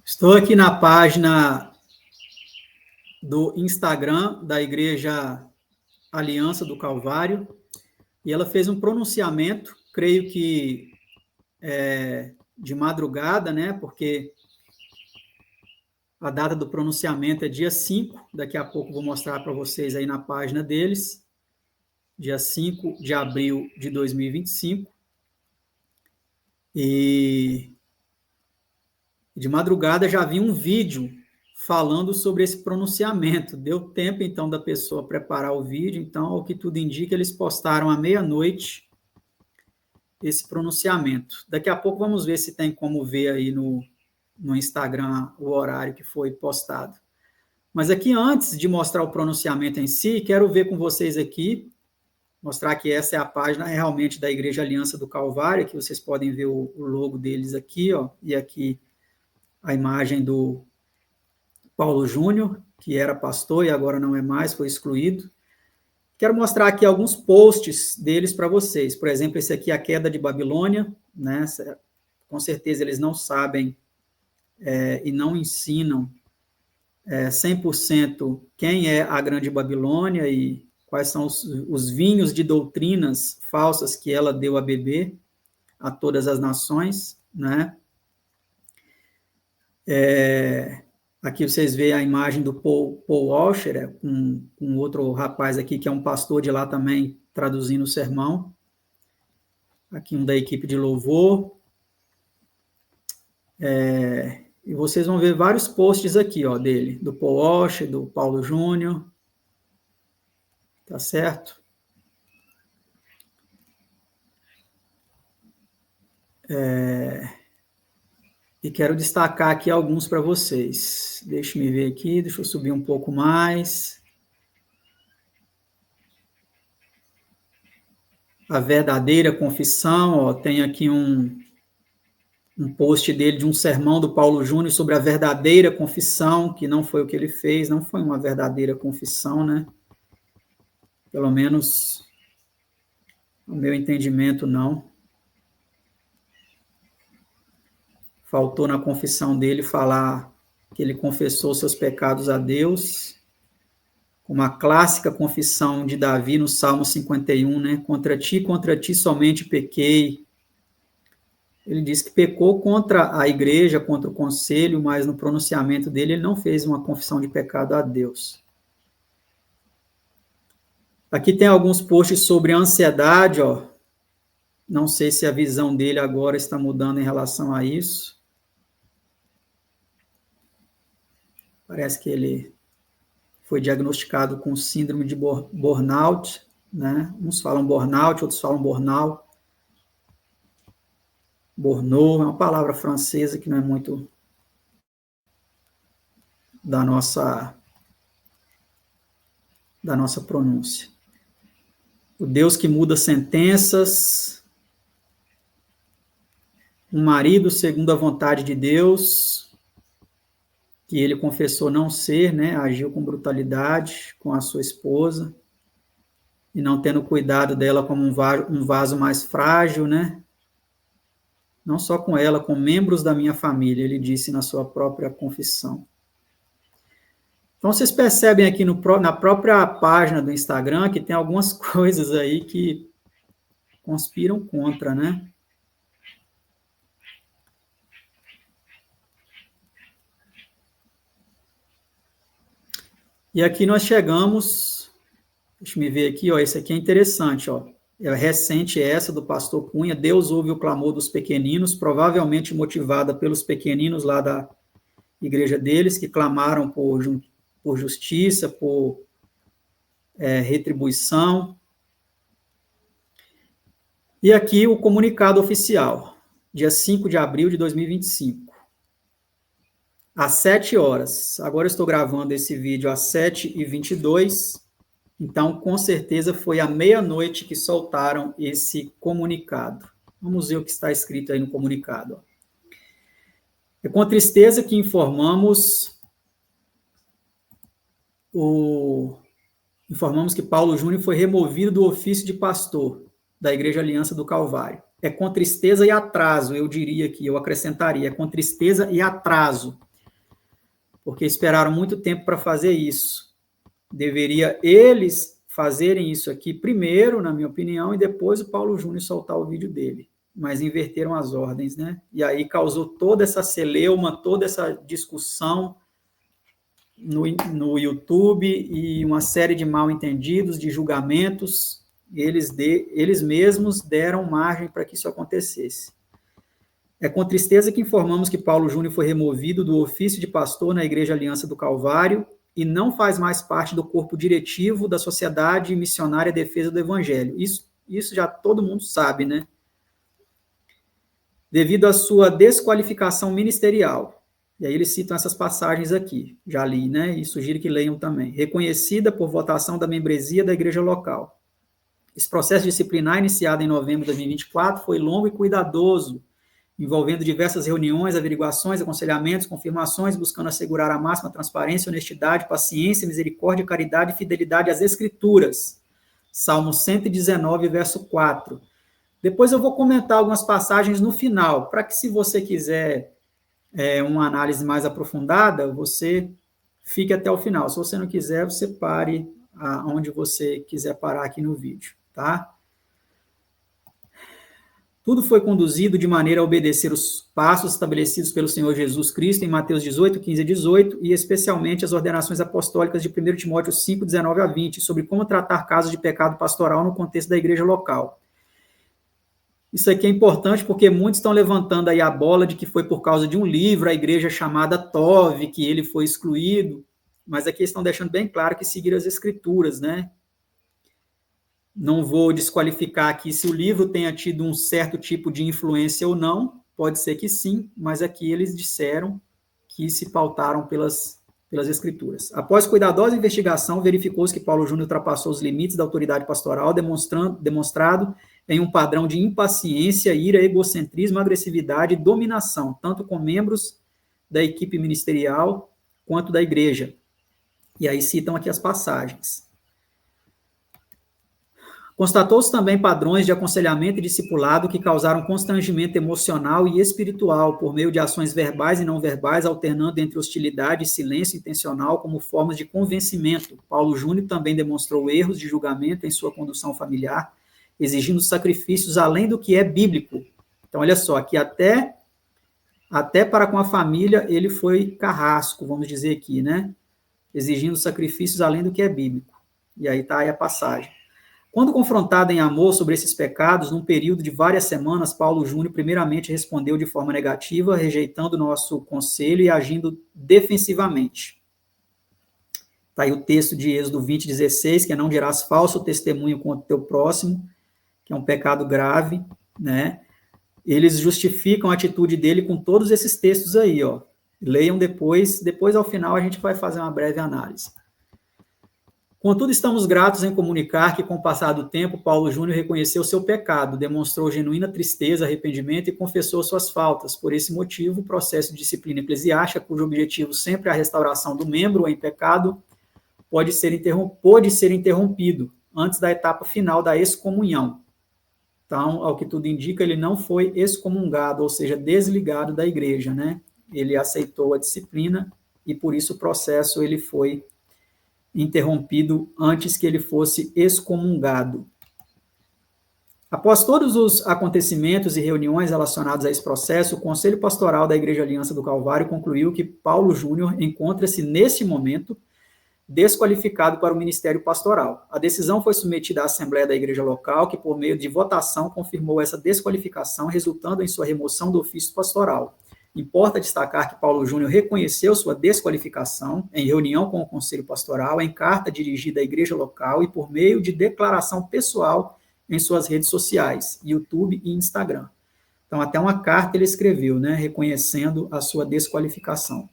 Estou aqui na página do Instagram da Igreja Aliança do Calvário, e ela fez um pronunciamento, creio que de madrugada, né? Porque a data do pronunciamento é dia 5, daqui a pouco vou mostrar para vocês aí na página deles, dia 5 de abril de 2025. E de madrugada já vi um vídeo falando sobre esse pronunciamento. Deu tempo, então, da pessoa preparar o vídeo. Então, ao que tudo indica, eles postaram à meia-noite esse pronunciamento. Daqui a pouco vamos ver se tem como ver aí no Instagram o horário que foi postado. Mas aqui, antes de mostrar o pronunciamento em si, quero ver com vocês aqui, mostrar que essa é a página realmente da Igreja Aliança do Calvário. Aqui vocês podem ver o logo deles aqui, ó, e aqui a imagem do Paulo Júnior, que era pastor e agora não é mais, foi excluído. Quero mostrar aqui alguns posts deles para vocês. Por exemplo, esse aqui é a queda de Babilônia, né? Com certeza eles não sabem e não ensinam 100% quem é a grande Babilônia e quais são os vinhos de doutrinas falsas que ela deu a beber a todas as nações, né? Aqui vocês veem a imagem do Paul Washer, com outro rapaz aqui que é um pastor de lá também, traduzindo o sermão. Aqui um da equipe de louvor. E vocês vão ver vários posts aqui, ó, dele, do Paul Washer, do Paulo Júnior. Tá certo? E quero destacar aqui alguns para vocês. Deixa eu ver aqui, deixa eu subir um pouco mais. A verdadeira confissão, ó, tem aqui um post dele de um sermão do Paulo Júnior sobre a verdadeira confissão, que não foi o que ele fez, não foi uma verdadeira confissão, né? Pelo menos, no meu entendimento, não. Faltou na confissão dele falar que ele confessou seus pecados a Deus, como a clássica confissão de Davi no Salmo 51, né? Contra ti somente pequei. Ele disse que pecou contra a igreja, contra o conselho, mas no pronunciamento dele ele não fez uma confissão de pecado a Deus. Aqui tem alguns posts sobre ansiedade, ó. Não sei se a visão dele agora está mudando em relação a isso. Parece que ele foi diagnosticado com síndrome de burnout, né? Uns falam burnout, outros falam burnout. Burnout é uma palavra francesa que não é muito da nossa pronúncia. O Deus que muda sentenças, um marido segundo a vontade de Deus, que ele confessou não ser, né? Agiu com brutalidade com a sua esposa, e não tendo cuidado dela como um vaso mais frágil, né? Não só com ela, com membros da minha família, ele disse na sua própria confissão. Então, vocês percebem aqui na própria página do Instagram que tem algumas coisas aí que conspiram contra, né? E aqui nós chegamos, deixa eu ver aqui, ó, esse aqui é interessante, ó. É recente essa do pastor Cunha, Deus ouve o clamor dos pequeninos, provavelmente motivada pelos pequeninos lá da igreja deles, que clamaram por justiça, por retribuição. E aqui o comunicado oficial, dia 5 de abril de 2025. Às 7 horas. Agora eu estou gravando esse vídeo às 7h22, então com certeza foi à meia-noite que soltaram esse comunicado. Vamos ver o que está escrito aí no comunicado. É com tristeza que informamos que Paulo Júnior foi removido do ofício de pastor da Igreja Aliança do Calvário. É com tristeza e atraso, eu diria aqui, eu acrescentaria, é com tristeza e atraso porque esperaram muito tempo para fazer isso. Deveria eles fazerem isso aqui primeiro, na minha opinião, e depois o Paulo Júnior soltar o vídeo dele. Mas inverteram as ordens, né? E aí causou toda essa celeuma, toda essa discussão no YouTube e uma série de mal-entendidos, de julgamentos. Eles mesmos deram margem para que isso acontecesse. É com tristeza que informamos que Paulo Júnior foi removido do ofício de pastor na Igreja Aliança do Calvário e não faz mais parte do corpo diretivo da Sociedade Missionária Defesa do Evangelho. Isso já todo mundo sabe, né? Devido à sua desqualificação ministerial. E aí eles citam essas passagens aqui, já li, né? E sugiro que leiam também. Reconhecida por votação da membresia da igreja local. Esse processo disciplinar, iniciado em novembro de 2024, foi longo e cuidadoso, envolvendo diversas reuniões, averiguações, aconselhamentos, confirmações, buscando assegurar a máxima transparência, honestidade, paciência, misericórdia, caridade e fidelidade às Escrituras. Salmo 119, verso 4. Depois eu vou comentar algumas passagens no final, para que, se você quiser uma análise mais aprofundada, você fique até o final. Se você não quiser, você pare onde você quiser parar aqui no vídeo, tá? Tudo foi conduzido de maneira a obedecer os passos estabelecidos pelo Senhor Jesus Cristo em Mateus 18, 15 a 18, e especialmente as ordenações apostólicas de 1 Timóteo 5, 19 a 20, sobre como tratar casos de pecado pastoral no contexto da igreja local. Isso aqui é importante porque muitos estão levantando aí a bola de que foi por causa de um livro, a igreja chamada Tov, que ele foi excluído, mas aqui estão deixando bem claro que seguiram as escrituras, né? Não vou desqualificar aqui se o livro tenha tido um certo tipo de influência ou não, pode ser que sim, mas aqui eles disseram que se pautaram pelas escrituras. Após cuidadosa investigação, verificou-se que Paulo Júnior ultrapassou os limites da autoridade pastoral, demonstrado em um padrão de impaciência, ira, egocentrismo, agressividade e dominação, tanto com membros da equipe ministerial quanto da igreja. E aí citam aqui as passagens. Constatou-se também padrões de aconselhamento e discipulado que causaram constrangimento emocional e espiritual por meio de ações verbais e não verbais, alternando entre hostilidade e silêncio intencional como formas de convencimento. Paulo Júnior também demonstrou erros de julgamento em sua condução familiar, exigindo sacrifícios além do que é bíblico. Então, olha só, aqui até para com a família ele foi carrasco, vamos dizer aqui, né? Exigindo sacrifícios além do que é bíblico. E aí está aí a passagem. Quando confrontado em amor sobre esses pecados, num período de várias semanas, Paulo Júnior primeiramente respondeu de forma negativa, rejeitando nosso conselho e agindo defensivamente. Está aí o texto de Êxodo 20:16, que é: não dirás falso testemunho contra o teu próximo, que é um pecado grave, né? Eles justificam a atitude dele com todos esses textos aí, ó. Leiam depois ao final a gente vai fazer uma breve análise. Contudo, estamos gratos em comunicar que, com o passar do tempo, Paulo Júnior reconheceu seu pecado, demonstrou genuína tristeza, arrependimento e confessou suas faltas. Por esse motivo, o processo de disciplina eclesiástica, cujo objetivo sempre é a restauração do membro em pecado, pôde ser interrompido antes da etapa final da excomunhão. Então, ao que tudo indica, ele não foi excomungado, ou seja, desligado da igreja, né? Ele aceitou a disciplina e, por isso, o processo ele foi interrompido antes que ele fosse excomungado. Após todos os acontecimentos e reuniões relacionados a esse processo, o Conselho Pastoral da Igreja Aliança do Calvário concluiu que Paulo Júnior encontra-se, neste momento, desqualificado para o ministério pastoral. A decisão foi submetida à Assembleia da Igreja Local, que, por meio de votação, confirmou essa desqualificação, resultando em sua remoção do ofício pastoral. Importa destacar que Paulo Júnior reconheceu sua desqualificação em reunião com o Conselho Pastoral, em carta dirigida à igreja local e por meio de declaração pessoal em suas redes sociais, YouTube e Instagram. Então, até uma carta ele escreveu, né, reconhecendo a sua desqualificação.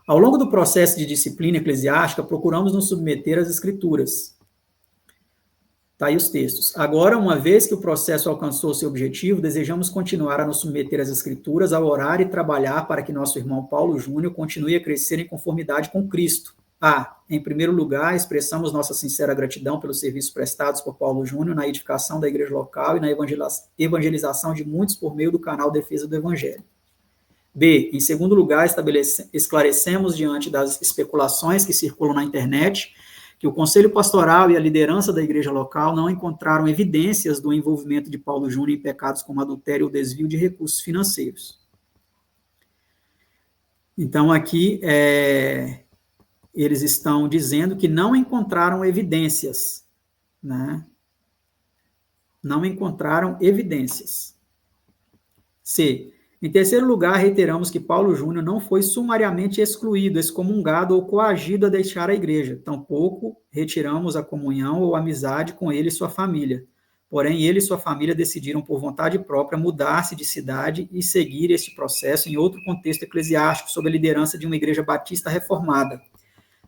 Ao longo do processo de disciplina eclesiástica, procuramos nos submeter às Escrituras. Está aí os textos. Agora, uma vez que o processo alcançou seu objetivo, desejamos continuar a nos submeter às Escrituras, a orar e trabalhar para que nosso irmão Paulo Júnior continue a crescer em conformidade com Cristo. Em primeiro lugar, expressamos nossa sincera gratidão pelos serviços prestados por Paulo Júnior na edificação da igreja local e na evangelização de muitos por meio do canal Defesa do Evangelho. B, em segundo lugar, esclarecemos diante das especulações que circulam na internet que o Conselho Pastoral e a liderança da igreja local não encontraram evidências do envolvimento de Paulo Júnior em pecados como adultério ou desvio de recursos financeiros. Então, aqui, eles estão dizendo que não encontraram evidências, né? Não encontraram evidências. C. Em terceiro lugar, reiteramos que Paulo Júnior não foi sumariamente excluído, excomungado ou coagido a deixar a igreja. Tampouco retiramos a comunhão ou amizade com ele e sua família. Porém, ele e sua família decidiram, por vontade própria, mudar-se de cidade e seguir este processo em outro contexto eclesiástico, sob a liderança de uma igreja batista reformada.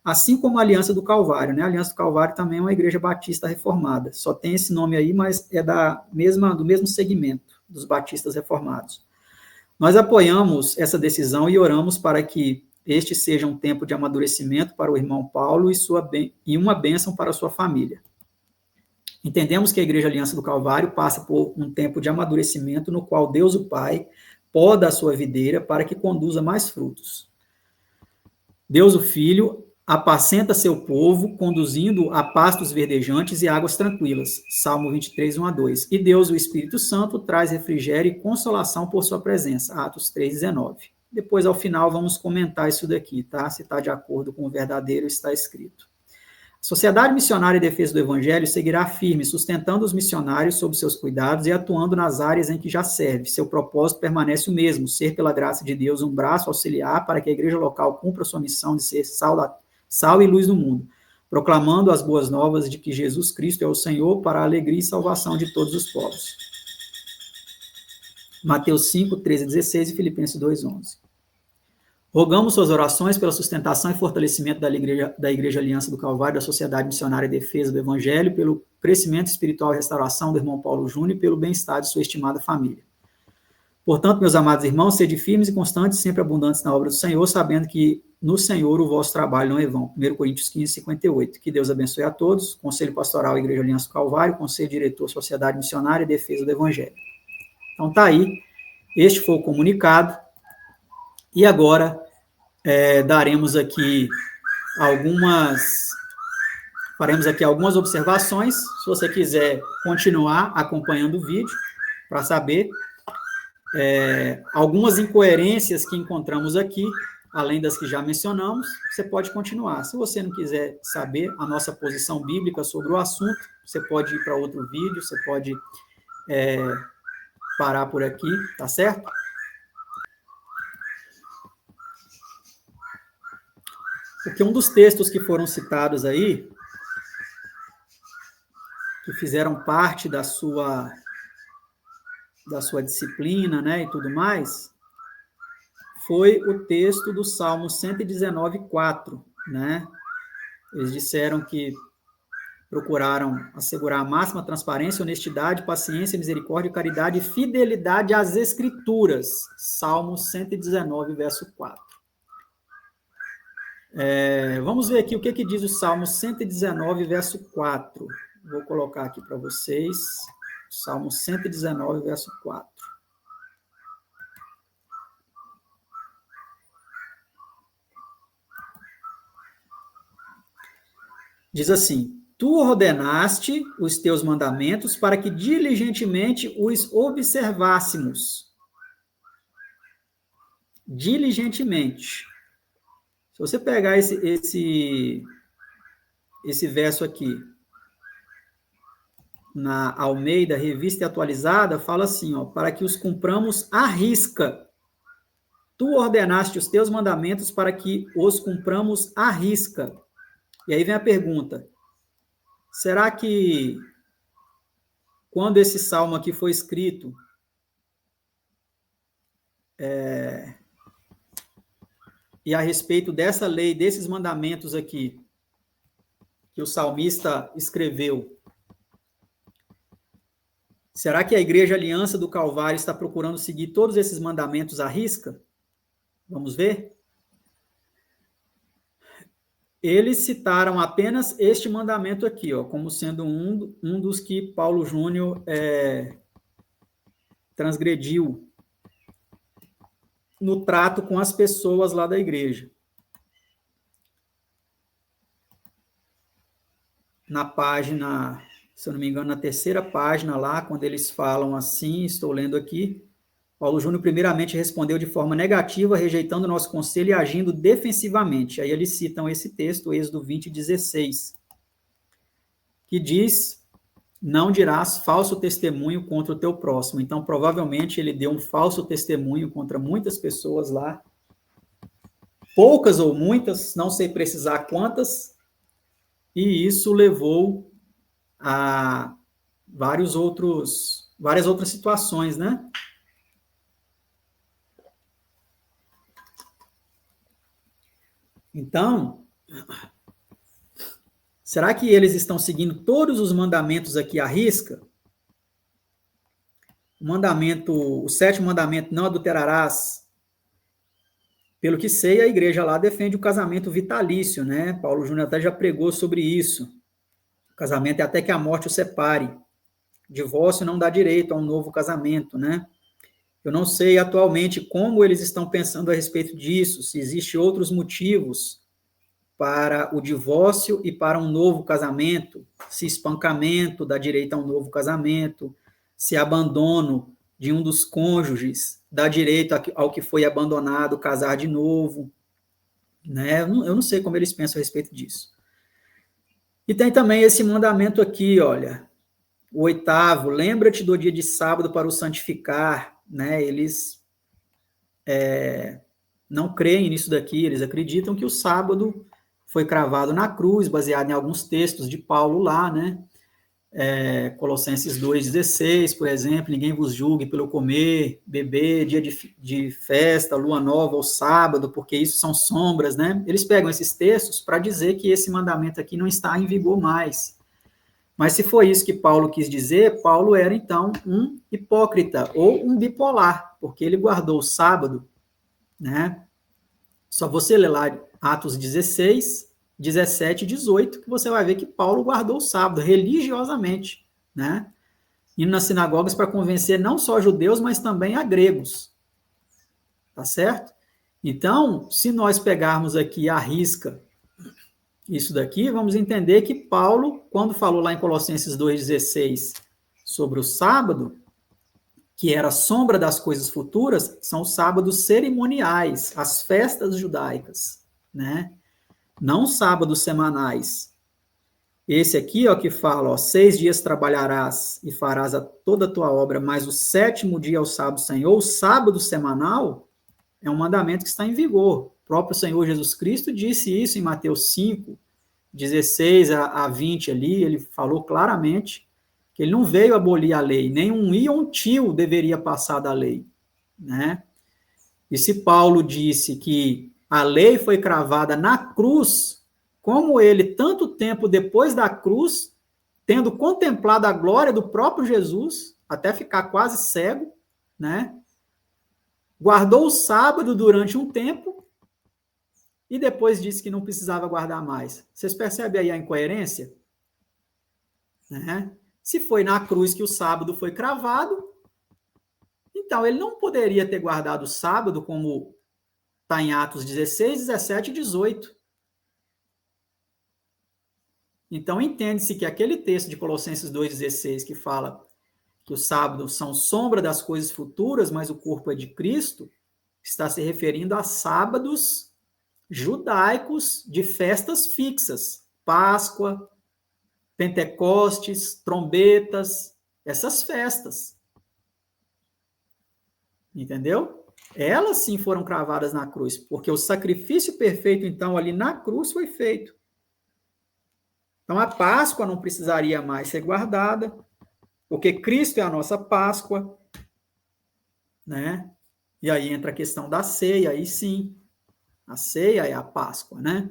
Assim como a Aliança do Calvário, né? A Aliança do Calvário também é uma igreja batista reformada. Só tem esse nome aí, mas é do mesmo segmento dos batistas reformados. Nós apoiamos essa decisão e oramos para que este seja um tempo de amadurecimento para o irmão Paulo e uma bênção para a sua família. Entendemos que a Igreja Aliança do Calvário passa por um tempo de amadurecimento no qual Deus, o Pai, poda a sua videira para que conduza mais frutos. Deus, o Filho, apacenta seu povo, conduzindo a pastos verdejantes e águas tranquilas. Salmo 23, 1 a 2. E Deus, o Espírito Santo, traz refrigério e consolação por sua presença. Atos 3, 19. Depois, ao final, vamos comentar isso daqui, tá? Se está de acordo com o verdadeiro está escrito. A Sociedade Missionária e Defesa do Evangelho seguirá firme, sustentando os missionários sob seus cuidados e atuando nas áreas em que já serve. Seu propósito permanece o mesmo, ser, pela graça de Deus, um braço auxiliar para que a igreja local cumpra sua missão de ser sal e luz do mundo, proclamando as boas novas de que Jesus Cristo é o Senhor para a alegria e salvação de todos os povos. Mateus 5, 13 a 16 e Filipenses 2, 11. Rogamos suas orações pela sustentação e fortalecimento da Igreja Aliança do Calvário, da Sociedade Missionária e Defesa do Evangelho, pelo crescimento espiritual e restauração do irmão Paulo Júnior e pelo bem-estar de sua estimada família. Portanto, meus amados irmãos, sede firmes e constantes, sempre abundantes na obra do Senhor, sabendo que no Senhor o vosso trabalho não é vão. 1 Coríntios 15, 58. Que Deus abençoe a todos. Conselho Pastoral Igreja Aliança do Calvário, Conselho Diretor Sociedade Missionária e Defesa do Evangelho. Então, tá aí. Este foi o comunicado. E agora, faremos aqui algumas observações. Se você quiser continuar acompanhando o vídeo, para saber algumas incoerências que encontramos aqui, além das que já mencionamos, você pode continuar. Se você não quiser saber a nossa posição bíblica sobre o assunto, você pode ir para outro vídeo, você pode parar por aqui, tá certo? Porque um dos textos que foram citados aí, que fizeram parte da sua disciplina, né, e tudo mais, foi o texto do Salmo 119, 4, né? Eles disseram que procuraram assegurar a máxima transparência, honestidade, paciência, misericórdia, caridade e fidelidade às Escrituras. Salmo 119, verso 4. Vamos ver aqui o que diz o Salmo 119, verso 4. Vou colocar aqui para vocês. Salmo 119, verso 4. Diz assim: Tu ordenaste os teus mandamentos para que diligentemente os observássemos. Diligentemente. Se você pegar esse verso aqui, na Almeida, Revista e Atualizada, fala assim, ó, para que os cumpramos à risca. Tu ordenaste os teus mandamentos para que os cumpramos à risca. E aí vem a pergunta, será que quando esse salmo aqui foi escrito, e a respeito dessa lei, desses mandamentos aqui, que o salmista escreveu, será que a Igreja Aliança do Calvário está procurando seguir todos esses mandamentos à risca? Vamos ver? Eles citaram apenas este mandamento aqui, ó, como sendo um dos que Paulo Júnior transgrediu. no trato com as pessoas lá da igreja. Na página, se eu não me engano, na terceira página lá, quando eles falam assim, estou lendo aqui, Paulo Júnior primeiramente respondeu de forma negativa, rejeitando o nosso conselho e agindo defensivamente. Aí eles citam esse texto, Êxodo 20:16, que diz: não dirás falso testemunho contra o teu próximo. Então, provavelmente, ele deu um falso testemunho contra muitas pessoas lá, poucas ou muitas, não sei precisar quantas, e isso levou a várias outras situações, né? Então, será que eles estão seguindo todos os mandamentos aqui à risca? O sétimo mandamento, não adulterarás. Pelo que sei, a igreja lá defende o casamento vitalício, né? Paulo Júnior até já pregou sobre isso. O casamento é até que a morte o separe. Divórcio não dá direito a um novo casamento, né? Eu não sei atualmente como eles estão pensando a respeito disso, se existem outros motivos para o divórcio e para um novo casamento, se espancamento dá direito a um novo casamento, se abandono de um dos cônjuges dá direito ao que foi abandonado casar de novo, né? Eu não sei como eles pensam a respeito disso. E tem também esse mandamento aqui, olha, o 8º, lembra-te do dia de sábado para o santificar, né? Eles não creem nisso daqui, eles acreditam que o sábado foi cravado na cruz, baseado em alguns textos de Paulo lá, né? Colossenses 2,16, por exemplo, ninguém vos julgue pelo comer, beber, dia de festa, lua nova ou sábado, porque isso são sombras, né? Eles pegam esses textos para dizer que esse mandamento aqui não está em vigor mais. Mas se foi isso que Paulo quis dizer, Paulo era então um hipócrita ou um bipolar, porque ele guardou o sábado, né? Só você ler lá Atos 16, 17 e 18, que você vai ver que Paulo guardou o sábado religiosamente, né? Indo nas sinagogas para convencer não só judeus, mas também a gregos. Tá certo? Então, se nós pegarmos aqui a risca isso daqui, vamos entender que Paulo, quando falou lá em Colossenses 2,16 sobre o sábado, que era a sombra das coisas futuras, são os sábados cerimoniais, as festas judaicas, né? Não sábados semanais. Esse aqui, ó, que fala, ó, 6 dias trabalharás e farás toda a tua obra, mas o 7º dia é o sábado Senhor, o sábado semanal é um mandamento que está em vigor. O próprio Senhor Jesus Cristo disse isso em Mateus 5, 16 a 20 ali, ele falou claramente que ele não veio abolir a lei, nem um ion tio deveria passar da lei, né? E se Paulo disse que a lei foi cravada na cruz, como ele, tanto tempo depois da cruz, tendo contemplado a glória do próprio Jesus, até ficar quase cego, né? Guardou o sábado durante um tempo e depois disse que não precisava guardar mais. Vocês percebem aí a incoerência? Né? Se foi na cruz que o sábado foi cravado, então ele não poderia ter guardado o sábado, como está em Atos 16, 17 e 18. Então entende-se que aquele texto de Colossenses 2,16 que fala que os sábados são sombra das coisas futuras, mas o corpo é de Cristo, está se referindo a sábados judaicos de festas fixas, Páscoa, Pentecostes, trombetas, essas festas. Entendeu? Elas sim foram cravadas na cruz, porque o sacrifício perfeito, então, ali na cruz foi feito. Então, a Páscoa não precisaria mais ser guardada, porque Cristo é a nossa Páscoa, né? E aí entra a questão da ceia, aí sim, a ceia é a Páscoa, né?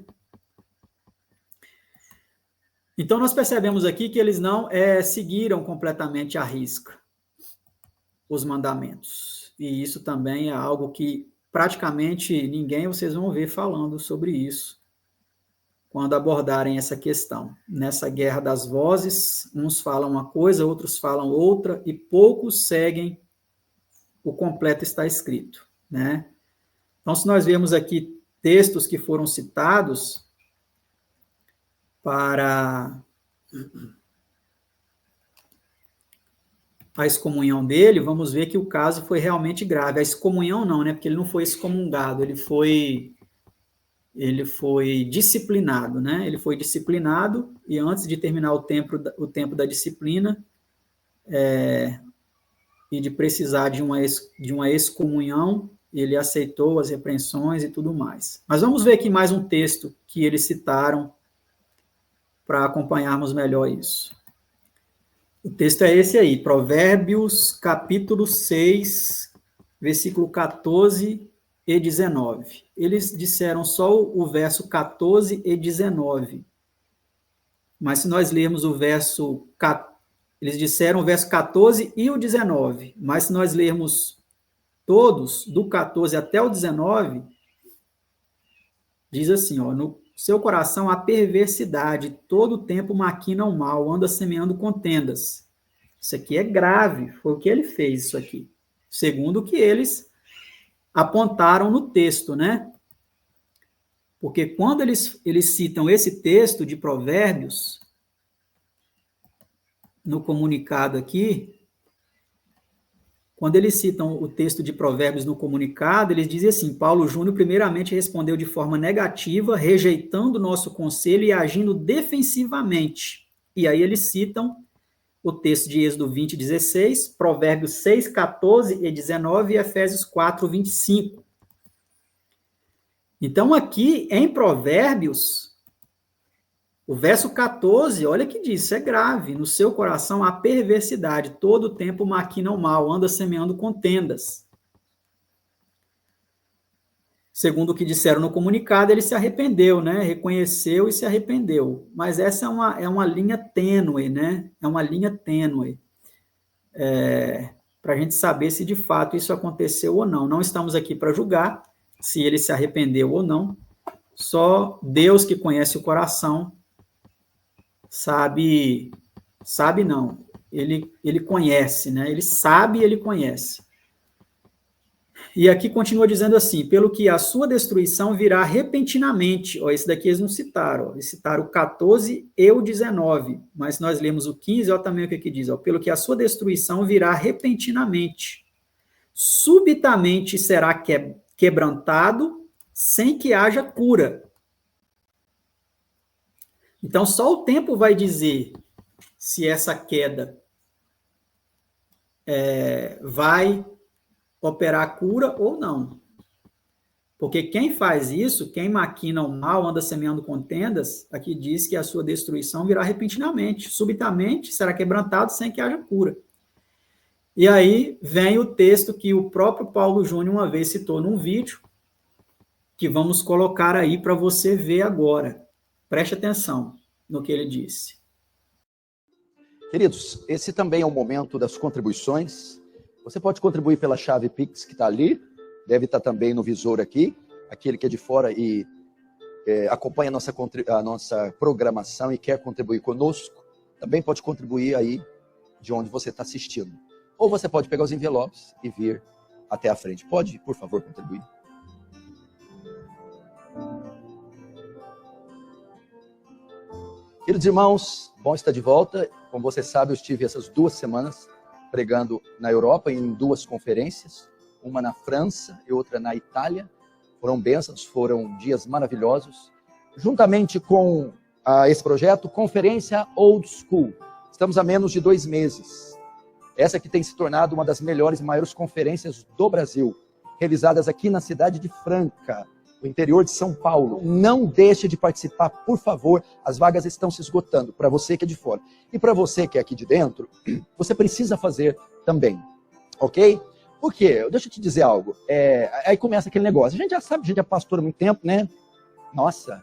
Então, nós percebemos aqui que eles não seguiram completamente à risca os mandamentos. E isso também é algo que praticamente ninguém vocês vão ver falando sobre isso quando abordarem essa questão. Nessa guerra das vozes, uns falam uma coisa, outros falam outra, e poucos seguem o completo está escrito, né? Então, se nós vemos aqui textos que foram citados para a excomunhão dele, vamos ver que o caso foi realmente grave. A excomunhão não, né? Porque ele não foi excomungado, ele foi disciplinado, né? Ele foi disciplinado e antes de terminar o tempo da disciplina e de precisar de uma excomunhão, ele aceitou as repreensões e tudo mais. Mas vamos ver aqui mais um texto que eles citaram para acompanharmos melhor isso. O texto é esse aí, Provérbios, capítulo 6, versículo 14 e 19. Eles disseram só o verso 14 e 19. Mas se nós lermos o verso... Eles disseram o verso 14 e o 19. Mas se nós lermos todos, do 14 até o 19, diz assim, ó, no seu coração há perversidade, todo o tempo maquina o mal, anda semeando contendas. Isso aqui é grave, foi o que ele fez, isso aqui. Segundo o que eles apontaram no texto, né? Porque quando eles citam esse texto de Provérbios, no comunicado aqui, quando eles citam o texto de Provérbios no comunicado, eles dizem assim, Paulo Júnior primeiramente respondeu de forma negativa, rejeitando o nosso conselho e agindo defensivamente. E aí eles citam o texto de Êxodo 20, 16, Provérbios 6, 14 e 19 e Efésios 4, 25. Então aqui em Provérbios, o verso 14, olha que diz, isso é grave, no seu coração há perversidade, todo o tempo maquina o mal, anda semeando contendas. Segundo o que disseram no comunicado, ele se arrependeu, né? Reconheceu e se arrependeu. Mas essa é uma linha tênue, né? É uma linha tênue. Para a gente saber se de fato isso aconteceu ou não. Não estamos aqui para julgar se ele se arrependeu ou não. Só Deus que conhece o coração sabe não, ele conhece, né? Ele sabe e ele conhece. E aqui continua dizendo assim, pelo que a sua destruição virá repentinamente. Ó, esse daqui eles não citaram, ó, eles citaram o 14 e o 19, mas se nós lemos o 15, olha também o que aqui diz, ó, pelo que a sua destruição virá repentinamente, subitamente será quebrantado, sem que haja cura. Então, só o tempo vai dizer se essa queda vai operar a cura ou não. Porque quem faz isso, quem maquina o mal, anda semeando contendas, aqui diz que a sua destruição virá repentinamente, subitamente será quebrantado sem que haja cura. E aí vem o texto que o próprio Paulo Júnior uma vez citou num vídeo, que vamos colocar aí para você ver agora. Preste atenção no que ele disse. Queridos, esse também é o momento das contribuições. Você pode contribuir pela chave Pix que está ali, deve estar também no visor aqui, aquele que é de fora e acompanha a nossa programação e quer contribuir conosco, também pode contribuir aí de onde você está assistindo. Ou você pode pegar os envelopes e vir até a frente. Pode, por favor, contribuir. Queridos irmãos, bom estar de volta. Como você sabe, eu estive essas 2 semanas pregando na Europa, em 2 conferências, uma na França e outra na Itália. Foram bênçãos, foram dias maravilhosos. Juntamente com esse projeto, Conferência Old School. Estamos há menos de 2 meses. Essa que tem se tornado uma das melhores e maiores conferências do Brasil, realizadas aqui na cidade de Franca, o interior de São Paulo. Não deixe de participar, por favor. As vagas estão se esgotando, para você que é de fora. E para você que é aqui de dentro, você precisa fazer também, ok? Por quê? Deixa eu te dizer algo. Aí começa aquele negócio. A gente já sabe, a gente é pastor há muito tempo, né? Nossa,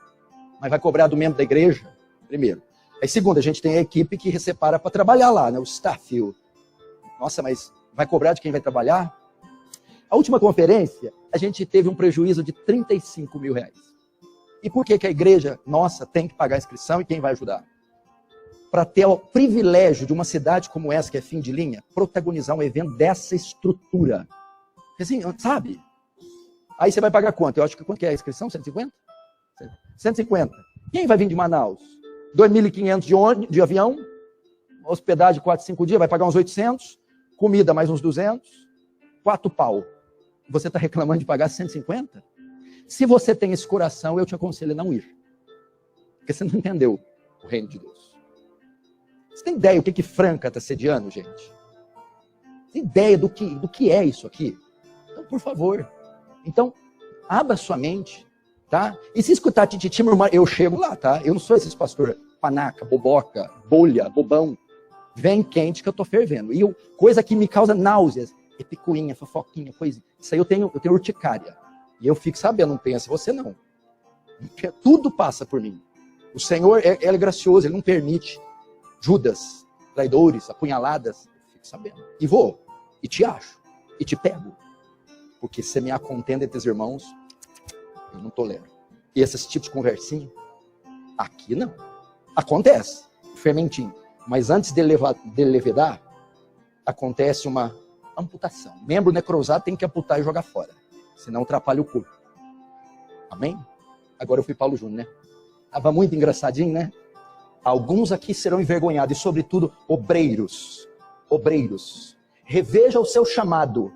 mas vai cobrar do membro da igreja? Primeiro. Aí segundo, a gente tem a equipe que separa para trabalhar lá, né? O staff. Nossa, mas vai cobrar de quem vai trabalhar? A última conferência, a gente teve um prejuízo de 35 mil reais. E por que a igreja, nossa, tem que pagar a inscrição e quem vai ajudar? Para ter o privilégio de uma cidade como essa, que é fim de linha, protagonizar um evento dessa estrutura. Assim, sabe? Aí você vai pagar quanto? Eu acho que quanto que é a inscrição? 150? 150. Quem vai vir de Manaus? 2.500 de avião, hospedagem 4, 5 dias, vai pagar uns 800, comida mais uns 200, 4 pau. Você está reclamando de pagar 150? Se você tem esse coração, eu te aconselho a não ir. Porque você não entendeu o reino de Deus. Você tem ideia do que Franca está sediando, gente? Tem ideia do que é isso aqui? Então, por favor. Então, abra sua mente, tá? E se escutar tititi, eu chego lá, tá? Eu não sou esses pastor panaca, boboca, bolha, bobão. Vem quente que eu tô fervendo. E coisa que me causa náuseas, é picuinha, fofoquinha, coisa. Isso aí eu tenho urticária. E eu fico sabendo, não pensa você não. Porque tudo passa por mim. O Senhor, ele é gracioso, ele não permite Judas, traidores, apunhaladas. Eu fico sabendo. E vou, e te acho, e te pego. Porque se me há contenda entre os irmãos, eu não tolero. E esses tipos de conversinha, aqui não. Acontece, fermentinho. Mas antes de levedar, acontece uma amputação. Membro necrosado tem que amputar e jogar fora. Senão atrapalha o corpo. Amém? Agora eu fui Paulo Júnior, né? Estava muito engraçadinho, né? Alguns aqui serão envergonhados. E sobretudo, obreiros. Obreiros. Reveja o seu chamado.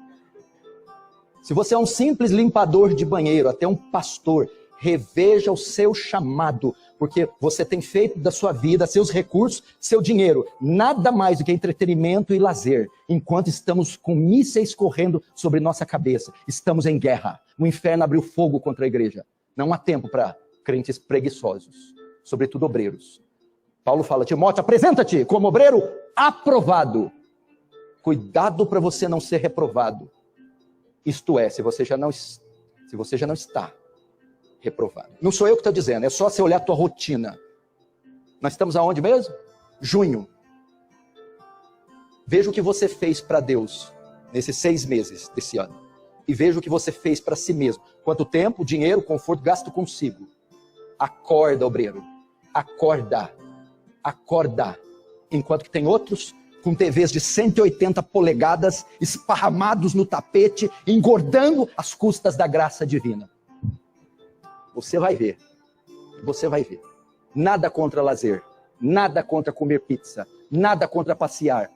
Se você é um simples limpador de banheiro, até um pastor, reveja o seu chamado, porque você tem feito da sua vida, seus recursos, seu dinheiro, nada mais do que entretenimento e lazer, enquanto estamos com mísseis correndo sobre nossa cabeça. Estamos em guerra. O inferno abriu fogo contra a igreja. Não há tempo para crentes preguiçosos, sobretudo obreiros. Paulo fala, Timóteo, apresenta-te como obreiro aprovado. Cuidado para você não ser reprovado. Isto é, se você já não está reprovado. Não sou eu que estou dizendo, é só você olhar a tua rotina. Nós estamos aonde mesmo? Junho. Veja o que você fez para Deus nesses 6 meses desse ano. E veja o que você fez para si mesmo. Quanto tempo, dinheiro, conforto, gasto consigo. Acorda, obreiro. Acorda. Acorda. Enquanto que tem outros com TVs de 180 polegadas esparramados no tapete, engordando às custas da graça divina. Você vai ver. Você vai ver. Nada contra lazer. Nada contra comer pizza. Nada contra passear.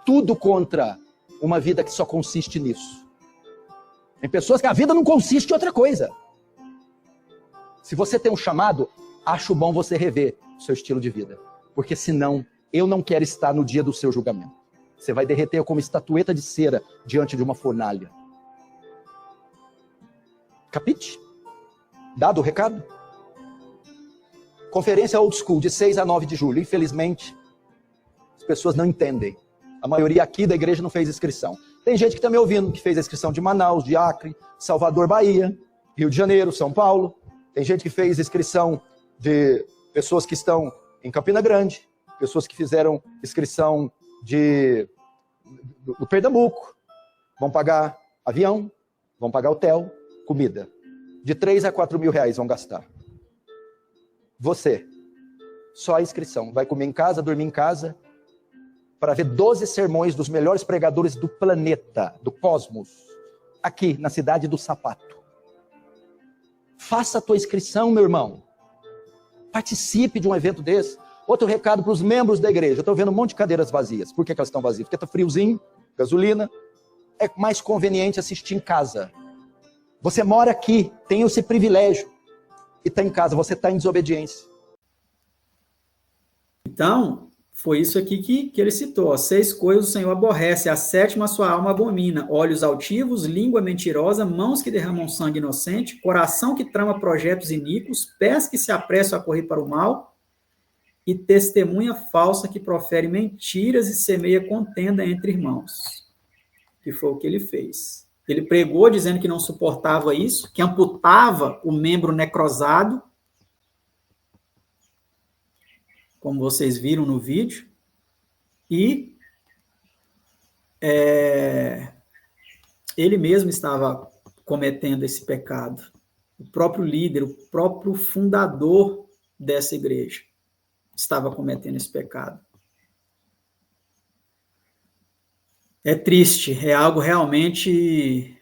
Tudo contra uma vida que só consiste nisso. Tem pessoas que a vida não consiste em outra coisa. Se você tem um chamado, acho bom você rever o seu estilo de vida. Porque senão, eu não quero estar no dia do seu julgamento. Você vai derreter como estatueta de cera diante de uma fornalha. Capite? Dado o recado? Conferência Old School, de 6 a 9 de julho. Infelizmente, as pessoas não entendem. A maioria aqui da igreja não fez inscrição. Tem gente que está me ouvindo, que fez a inscrição de Manaus, de Acre, Salvador, Bahia, Rio de Janeiro, São Paulo. Tem gente que fez inscrição de pessoas que estão em Campina Grande, pessoas que fizeram inscrição do Pernambuco. Vão pagar avião, vão pagar hotel, comida. De 3 a 4 mil reais vão gastar. Você, só a inscrição. Vai comer em casa, dormir em casa, para ver 12 sermões dos melhores pregadores do planeta, do cosmos, aqui na cidade do Sapato. Faça a tua inscrição, meu irmão. Participe de um evento desse. Outro recado para os membros da igreja. Eu estou vendo um monte de cadeiras vazias. Por que elas estão vazias? Porque está friozinho, gasolina. É mais conveniente assistir em casa. Você mora aqui, tem esse privilégio. E está em casa, você está em desobediência. Então, foi isso aqui que ele citou. Ó, 6 coisas o Senhor aborrece, a 7ª sua alma abomina. Olhos altivos, língua mentirosa, mãos que derramam sangue inocente, coração que trama projetos iníquos, pés que se apressam a correr para o mal, e testemunha falsa que profere mentiras e semeia contenda entre irmãos. Que foi o que ele fez. Ele pregou dizendo que não suportava isso, que amputava o membro necrosado, como vocês viram no vídeo, e ele mesmo estava cometendo esse pecado. O próprio líder, o próprio fundador dessa igreja estava cometendo esse pecado. É triste, é algo realmente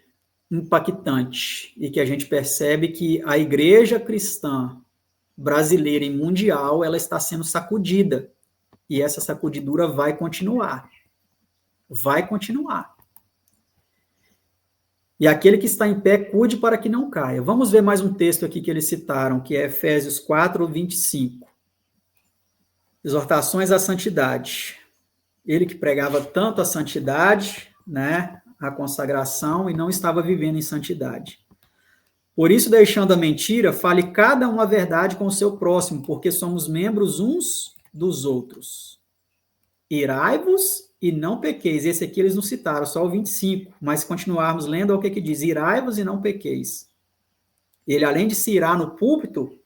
impactante e que a gente percebe que a igreja cristã brasileira e mundial, ela está sendo sacudida. E essa sacudidura vai continuar. Vai continuar. E aquele que está em pé, cuide para que não caia. Vamos ver mais um texto aqui que eles citaram, que é Efésios 4, 25. Exortações à santidade. Ele que pregava tanto a santidade, né, a consagração, e não estava vivendo em santidade. Por isso, deixando a mentira, fale cada um a verdade com o seu próximo, porque somos membros uns dos outros. Irai-vos e não pequeis. Esse aqui eles não citaram, só o 25. Mas se continuarmos lendo, é o que diz? Irai-vos e não pequeis. Ele, além de se irar no púlpito,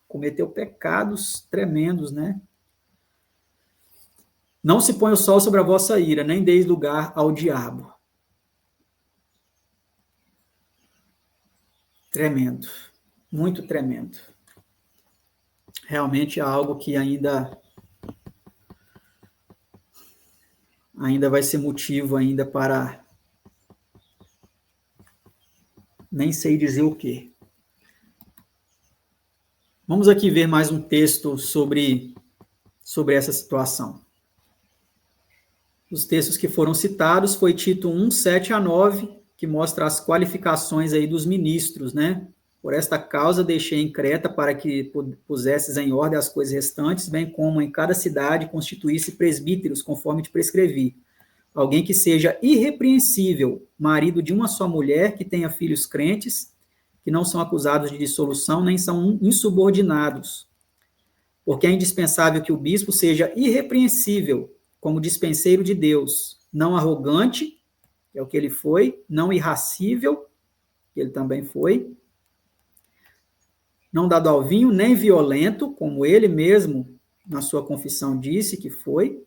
cometeu pecados tremendos, né? Não se põe o sol sobre a vossa ira, nem deis lugar ao diabo. Tremendo. Muito tremendo. Realmente é algo que ainda vai ser motivo ainda para nem sei dizer o quê. Vamos aqui ver mais um texto sobre essa situação. Os textos que foram citados foi Tito 1, 7 a 9, que mostra as qualificações aí dos ministros, né? Por esta causa deixei em Creta para que pusesses em ordem as coisas restantes, bem como em cada cidade constituísse presbíteros, conforme te prescrevi. Alguém que seja irrepreensível, marido de uma só mulher, que tenha filhos crentes, que não são acusados de dissolução, nem são insubordinados. Porque é indispensável que o bispo seja irrepreensível, como dispenseiro de Deus, não arrogante, que é o que ele foi, não irracível, que ele também foi, não dado ao vinho, nem violento, como ele mesmo, na sua confissão, disse que foi,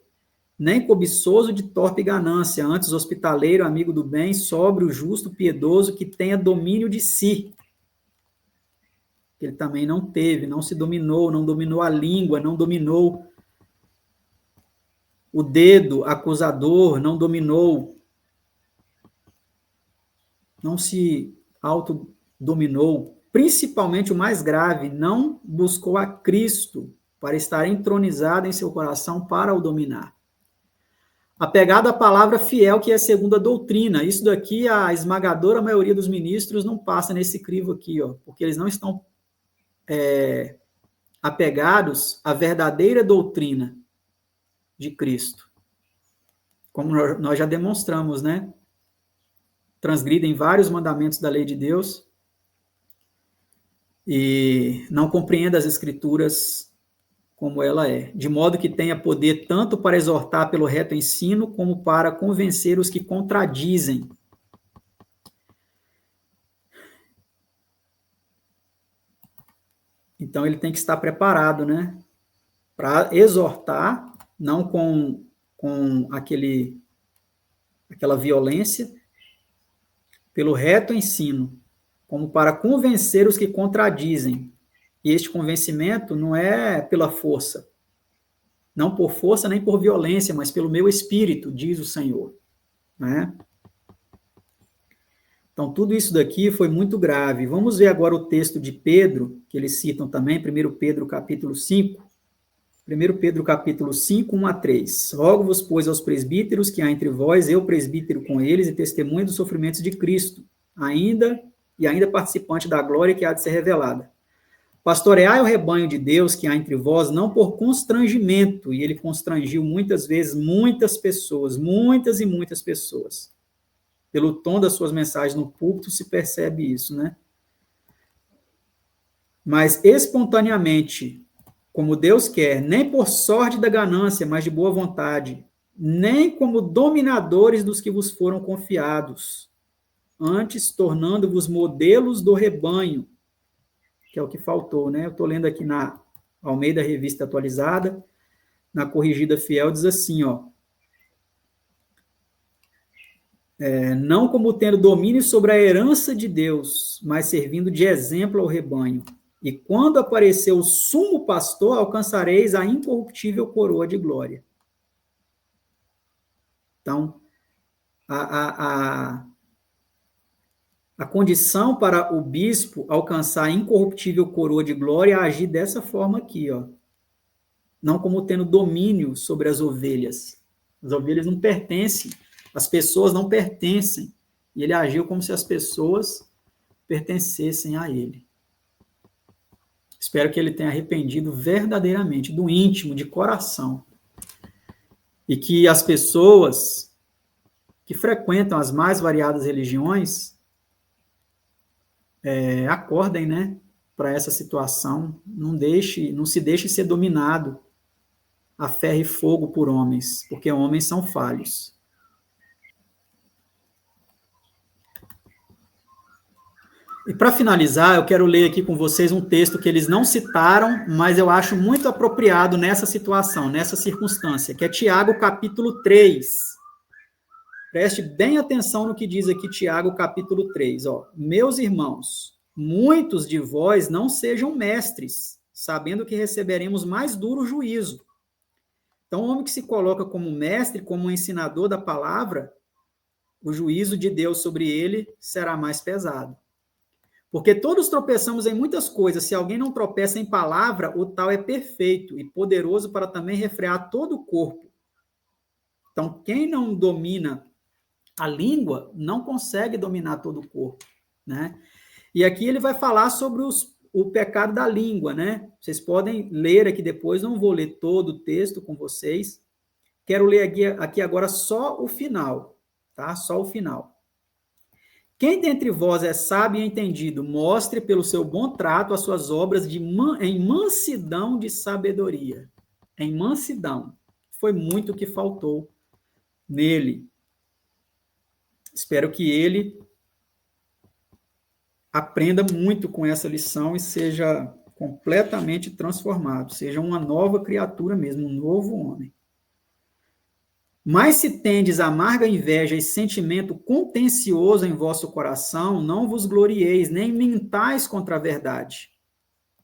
nem cobiçoso de torpe ganância, antes hospitaleiro, amigo do bem, sóbrio, justo, piedoso, que tenha domínio de si. Ele também não teve, não se dominou, não dominou a língua, não dominou o dedo acusador, não dominou, não se autodominou. Principalmente o mais grave, não buscou a Cristo para estar entronizado em seu coração para o dominar. Apegado à palavra fiel, que é segundo a doutrina. Isso daqui, a esmagadora maioria dos ministros não passa nesse crivo aqui, ó, porque eles não estão apegados à verdadeira doutrina de Cristo. Como nós já demonstramos, né? Transgridem vários mandamentos da lei de Deus e não compreendem as Escrituras como ela é, de modo que tenha poder tanto para exortar pelo reto ensino, como para convencer os que contradizem. Então, ele tem que estar preparado, né? Para exortar, não com aquela violência, pelo reto ensino, como para convencer os que contradizem. E este convencimento não é pela força, não por força nem por violência, mas pelo meu espírito, diz o Senhor, né? Então, tudo isso daqui foi muito grave. Vamos ver agora o texto de Pedro, que eles citam também, 1 Pedro capítulo 5. 1 Pedro capítulo 5, 1 a 3. Rogo-vos, pois, aos presbíteros que há entre vós, eu presbítero com eles, e testemunha dos sofrimentos de Cristo, ainda participante da glória que há de ser revelada. Pastoreai o rebanho de Deus que há entre vós, não por constrangimento, e ele constrangiu muitas vezes muitas pessoas, muitas e muitas pessoas. Pelo tom das suas mensagens no púlpito se percebe isso, né? Mas espontaneamente, como Deus quer, nem por sorte da ganância, mas de boa vontade, nem como dominadores dos que vos foram confiados, antes tornando-vos modelos do rebanho, que é o que faltou, né? Eu estou lendo aqui na Almeida Revista Atualizada, na Corrigida Fiel, diz assim, ó, não como tendo domínio sobre a herança de Deus, mas servindo de exemplo ao rebanho. E quando aparecer o sumo pastor, alcançareis a incorruptível coroa de glória. Então, A condição para o bispo alcançar a incorruptível coroa de glória é agir dessa forma aqui, ó. Não como tendo domínio sobre as ovelhas. As ovelhas não pertencem, as pessoas não pertencem. E ele agiu como se as pessoas pertencessem a ele. Espero que ele tenha arrependido verdadeiramente, do íntimo, de coração. E que as pessoas que frequentam as mais variadas religiões acordem, né, para essa situação, não se deixe ser dominado a ferro e fogo por homens, porque homens são falhos. E para finalizar, eu quero ler aqui com vocês um texto que eles não citaram, mas eu acho muito apropriado nessa situação, nessa circunstância, que é Tiago capítulo 3. Preste bem atenção no que diz aqui Tiago, capítulo 3. Ó. Meus irmãos, muitos de vós não sejam mestres, sabendo que receberemos mais duro juízo. Então, o homem que se coloca como mestre, como ensinador da palavra, o juízo de Deus sobre ele será mais pesado. Porque todos tropeçamos em muitas coisas. Se alguém não tropeça em palavra, o tal é perfeito e poderoso para também refrear todo o corpo. Então, quem não domina a língua não consegue dominar todo o corpo, né? E aqui ele vai falar sobre o pecado da língua, né? Vocês podem ler aqui depois, não vou ler todo o texto com vocês. Quero ler aqui agora só o final, tá? Só o final. Quem dentre vós é sábio e entendido, mostre pelo seu bom trato as suas obras em mansidão de sabedoria. Em mansidão. Foi muito o que faltou nele. Espero que ele aprenda muito com essa lição e seja completamente transformado, seja uma nova criatura mesmo, um novo homem. Mas se tendes amarga inveja e sentimento contencioso em vosso coração, não vos glorieis, nem mintais contra a verdade.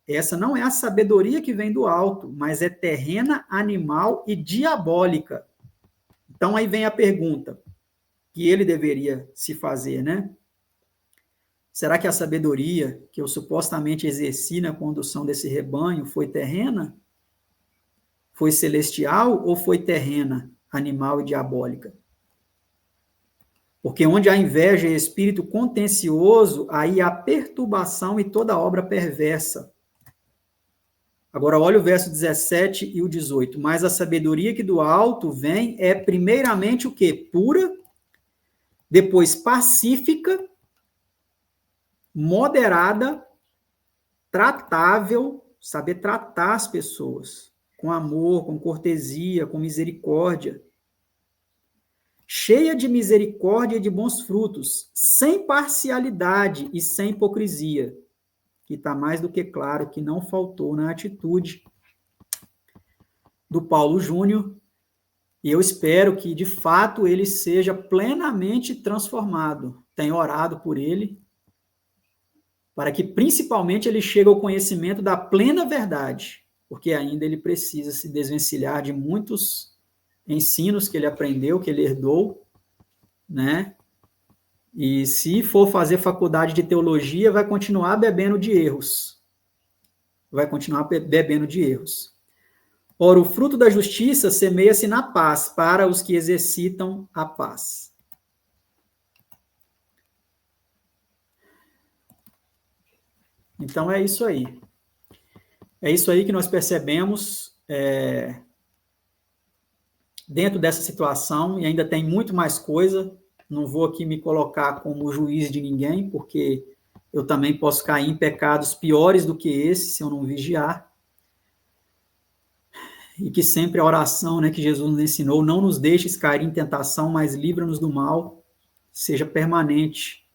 Essa não é a sabedoria que vem do alto, mas é terrena, animal e diabólica. Então aí vem a pergunta que ele deveria se fazer, né? Será que a sabedoria que eu supostamente exerci na condução desse rebanho foi terrena? Foi celestial ou foi terrena, animal e diabólica? Porque onde há inveja e espírito contencioso, aí há perturbação e toda obra perversa. Agora, olha o verso 17 e o 18. Mas a sabedoria que do alto vem é primeiramente o quê? Pura, depois pacífica, moderada, tratável, saber tratar as pessoas com amor, com cortesia, com misericórdia, cheia de misericórdia e de bons frutos, sem parcialidade e sem hipocrisia, que está mais do que claro que não faltou na atitude do Paulo Júnior, e eu espero que, de fato, ele seja plenamente transformado. Tenho orado por ele, para que, principalmente, ele chegue ao conhecimento da plena verdade, porque ainda ele precisa se desvencilhar de muitos ensinos que ele aprendeu, que ele herdou, né? E se for fazer faculdade de teologia, vai continuar bebendo de erros. Vai continuar bebendo de erros. Ora, o fruto da justiça semeia-se na paz, para os que exercitam a paz. Então, é isso aí. É isso aí que nós percebemos dentro dessa situação, e ainda tem muito mais coisa. Não vou aqui me colocar como juiz de ninguém, porque eu também posso cair em pecados piores do que esse, se eu não vigiar. E que sempre a oração, né, que Jesus nos ensinou, não nos deixes cair em tentação, mas livra-nos do mal, seja permanente,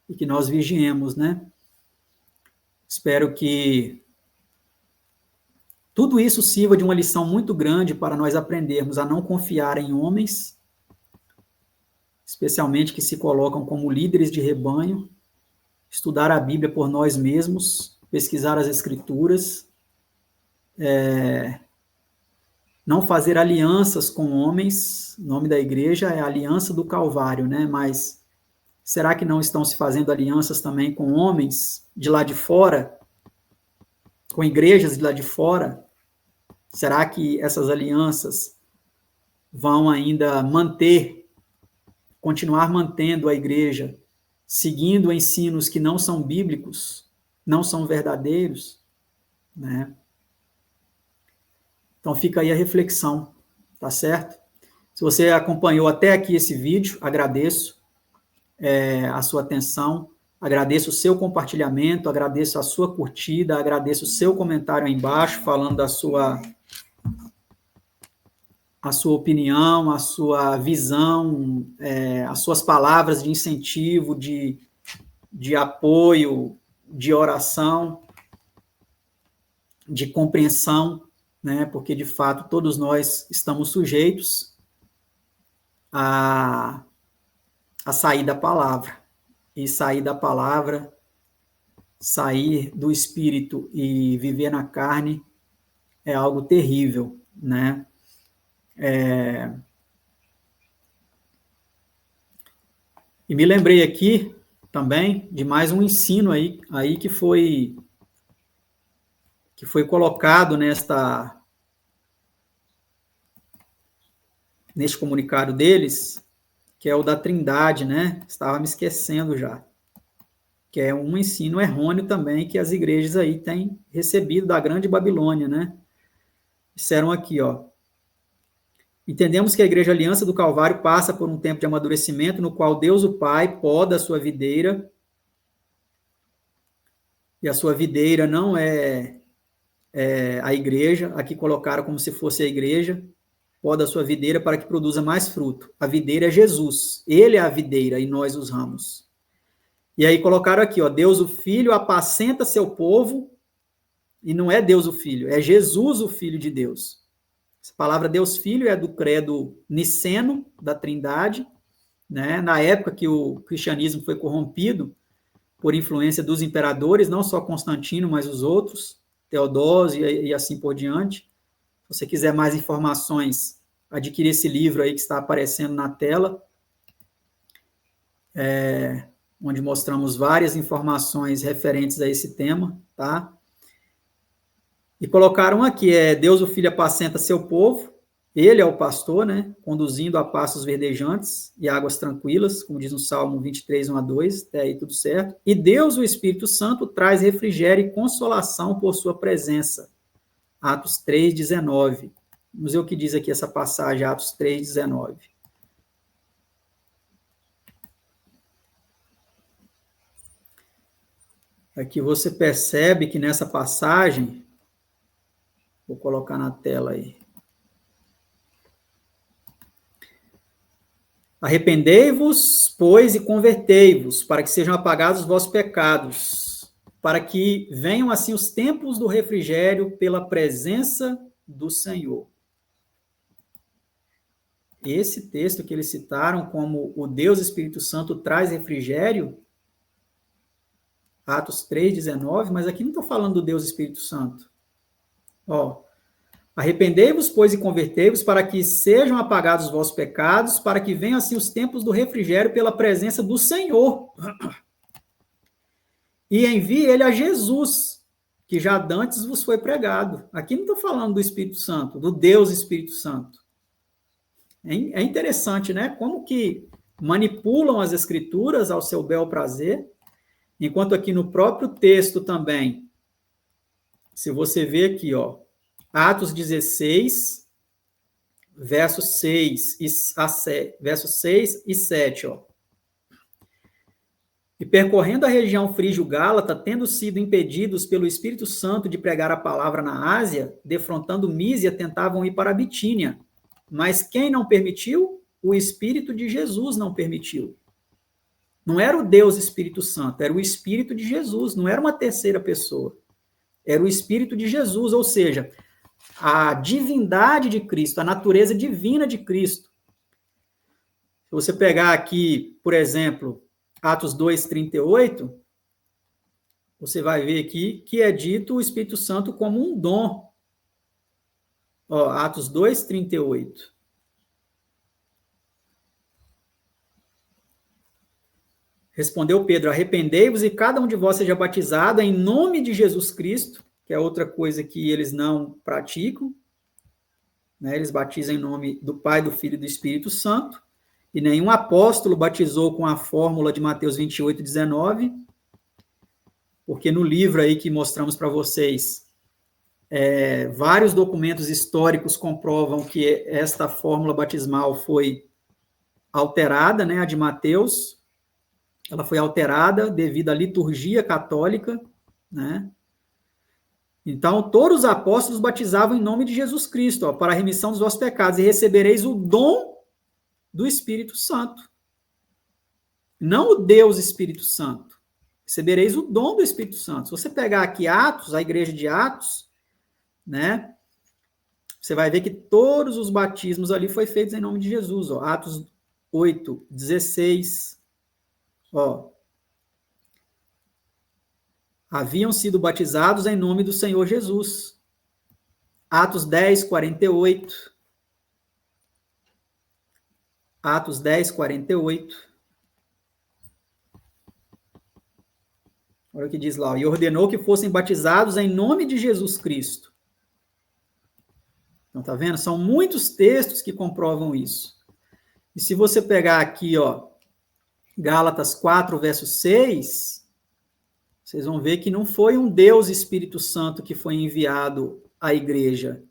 e que nós vigiemos, né? Espero que tudo isso sirva de uma lição muito grande para nós aprendermos a não confiar em homens, especialmente que se colocam como líderes de rebanho, estudar a Bíblia por nós mesmos, pesquisar as Escrituras, não fazer alianças com homens. O nome da igreja é a Aliança do Calvário, né? Mas Será que não estão se fazendo alianças também com homens de lá de fora, com igrejas de lá de fora? Será que essas alianças vão ainda continuar mantendo a igreja, seguindo ensinos que não são bíblicos, não são verdadeiros, né? Então fica aí a reflexão, tá certo? Se você acompanhou até aqui esse vídeo, agradeço a sua atenção, agradeço o seu compartilhamento, agradeço a sua curtida, agradeço o seu comentário aí embaixo, falando a sua opinião, a sua visão, as suas palavras de incentivo, de apoio, de oração, de compreensão, né? Porque, de fato, todos nós estamos sujeitos a sair da palavra. E sair da palavra, sair do espírito e viver na carne é algo terrível, né? E me lembrei aqui também de mais um ensino aí que foi colocado neste comunicado deles, que é o da Trindade, né? Estava me esquecendo já. Que é um ensino errôneo também que as igrejas aí têm recebido da Grande Babilônia, né? Disseram aqui, ó. Entendemos que a Igreja Aliança do Calvário passa por um tempo de amadurecimento no qual Deus o Pai poda a sua videira, e a sua videira não é a igreja, aqui colocaram como se fosse a igreja, poda a sua videira para que produza mais fruto. A videira é Jesus, ele é a videira e nós os ramos. E aí colocaram aqui, ó, Deus o Filho apacenta seu povo, e não é Deus o Filho, é Jesus o Filho de Deus. Essa palavra Deus Filho é do credo niceno, da Trindade, né? Na época que o cristianismo foi corrompido por influência dos imperadores, não só Constantino, mas os outros, Teodósio e assim por diante. Se você quiser mais informações, adquira esse livro aí que está aparecendo na tela, onde mostramos várias informações referentes a esse tema, tá? E colocaram aqui, Deus o Filho apacenta seu povo, ele é o pastor, né? Conduzindo a pastos verdejantes e águas tranquilas, como diz no Salmo 23, 1 a 2, até aí tudo certo. E Deus, o Espírito Santo, traz refrigério e consolação por sua presença. Atos 3, 19. Vamos ver o que diz aqui essa passagem, Atos 3, 19. Aqui você percebe que nessa passagem, vou colocar na tela aí. Arrependei-vos, pois, e convertei-vos, para que sejam apagados os vossos pecados, para que venham assim os tempos do refrigério pela presença do Senhor. Esse texto que eles citaram como o Deus Espírito Santo traz refrigério, Atos 3, 19, mas aqui não estou falando do Deus Espírito Santo. Ó, arrependei-vos, pois, e convertei-vos, para que sejam apagados os vossos pecados, para que venham assim os tempos do refrigério pela presença do Senhor. E envie ele a Jesus, que já dantes vos foi pregado. Aqui não estou falando do Espírito Santo, do Deus Espírito Santo. É interessante, né? Como que manipulam as Escrituras ao seu bel prazer, enquanto aqui no próprio texto também, se você ver aqui, ó, Atos 16, versos 6 e 7, ó. E percorrendo a região frígio-gálata, tendo sido impedidos pelo Espírito Santo de pregar a palavra na Ásia, defrontando Mísia, tentavam ir para a Bitínia. Mas quem não permitiu? O Espírito de Jesus não permitiu. Não era o Deus Espírito Santo, era o Espírito de Jesus, não era uma terceira pessoa. Era o Espírito de Jesus, ou seja, a divindade de Cristo, a natureza divina de Cristo. Se você pegar aqui, por exemplo, Atos 2, 38, você vai ver aqui que é dito o Espírito Santo como um dom. Ó, Atos 2, 38. Respondeu Pedro: arrependei-vos e cada um de vós seja batizado em nome de Jesus Cristo, que é outra coisa que eles não praticam, né? Eles batizam em nome do Pai, do Filho e do Espírito Santo, e nenhum apóstolo batizou com a fórmula de Mateus 28, 19, porque no livro aí que mostramos para vocês, vários documentos históricos comprovam que esta fórmula batismal foi alterada, né, a de Mateus, ela foi alterada devido à liturgia católica, né? Então, todos os apóstolos batizavam em nome de Jesus Cristo, ó, para a remissão dos vossos pecados, e recebereis o dom do Espírito Santo. Não o Deus Espírito Santo. Recebereis o dom do Espírito Santo. Se você pegar aqui Atos, a igreja de Atos, né? Você vai ver que todos os batismos ali foi feitos em nome de Jesus, ó. Atos 8, 16, ó. Haviam sido batizados em nome do Senhor Jesus. Atos 10, 48. Atos 10, 48. Olha o que diz lá. E ordenou que fossem batizados em nome de Jesus Cristo. Então, tá vendo? São muitos textos que comprovam isso. E se você pegar aqui, ó, Gálatas 4, verso 6, vocês vão ver que não foi um Deus Espírito Santo que foi enviado à igreja.